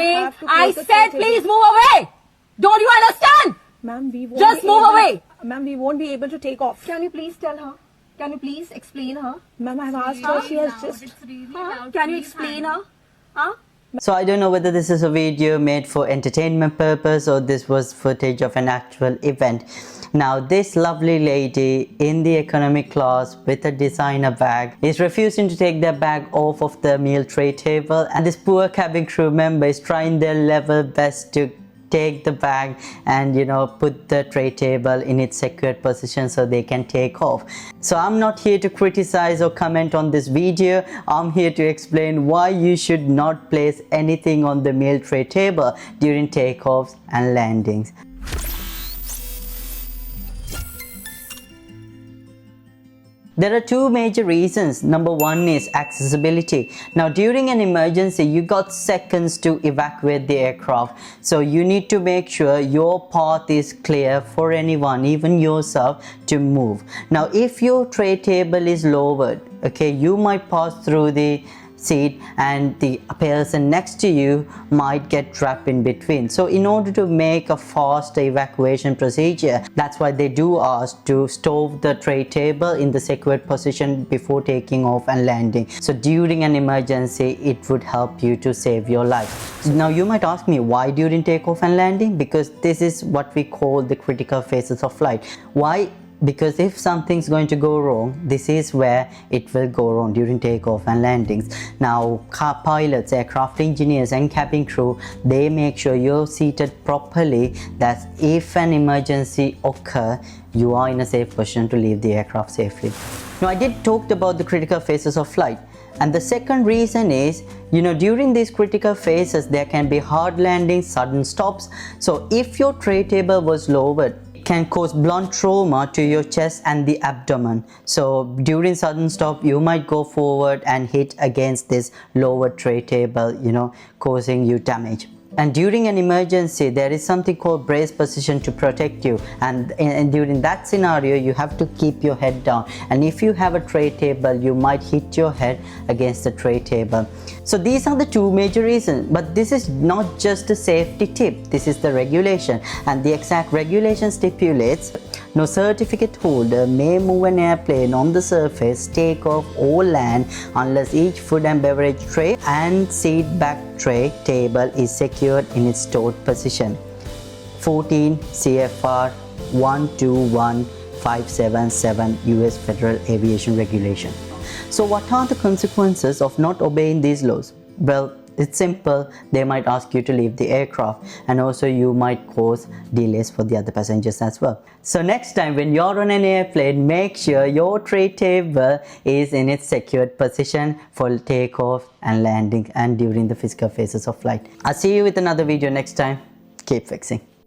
I said please move away. Don't you understand? Ma'am, we won't Just be move able- away. Ma'am, we won't be able to take off. Can you please tell her? Can you please explain her? Ma'am, I've asked her. She has just. Can you explain her? Huh? So I don't know whether this is a video made for entertainment purpose or this was footage of an actual event. Now this lovely lady in the economy class with a designer bag is refusing to take their bag off of the meal tray table, and this poor cabin crew member is trying their level best to take the bag and put the tray table in its secured position so they can take off. So I'm not here to criticize or comment on this video. I'm here to explain why you should not place anything on the meal tray table during takeoffs and landings. There are two major reasons. Number one is accessibility. Now during an emergency, you got seconds to evacuate the aircraft. So you need to make sure your path is clear for anyone, even yourself, to move. Now if your tray table is lowered, okay, you might pass through the seat and the person next to you might get trapped in between. So in order to make a fast evacuation procedure, that's why they do ask to stow the tray table in the secured position before taking off and landing. So during an emergency, it would help you to save your life. Now you might ask me, why during takeoff and landing? Because this is what we call the critical phases of flight. Why? Because if something's going to go wrong, this is where it will go wrong during takeoff and landings. Now car pilots, aircraft engineers and cabin crew, they make sure you're seated properly, that if an emergency occurs, you are in a safe position to leave the aircraft safely. Now I did talk about the critical phases of flight. And the second reason is, during these critical phases, there can be hard landings, sudden stops. So if your tray table was lowered, can cause blunt trauma to your chest and the abdomen. So during sudden stop, you might go forward and hit against this lower tray table, causing you damage. And during an emergency, there is something called brace position to protect you, and during that scenario you have to keep your head down, and if you have a tray table, you might hit your head against the tray table. So these are the two major reasons, but this is not just a safety tip, this is the regulation, and the exact regulation stipulates no certificate holder may move an airplane on the surface, take off or land unless each food and beverage tray and seat back tray table is secured in its stored position. 14 CFR 121577 US Federal Aviation Regulation. So what are the consequences of not obeying these laws? Well, it's simple. They might ask you to leave the aircraft, and also you might cause delays for the other passengers as well. So next time when you're on an airplane, make sure your tray table is in its secured position for takeoff and landing and during the physical phases of flight. I'll see you with another video next time. Keep fixing.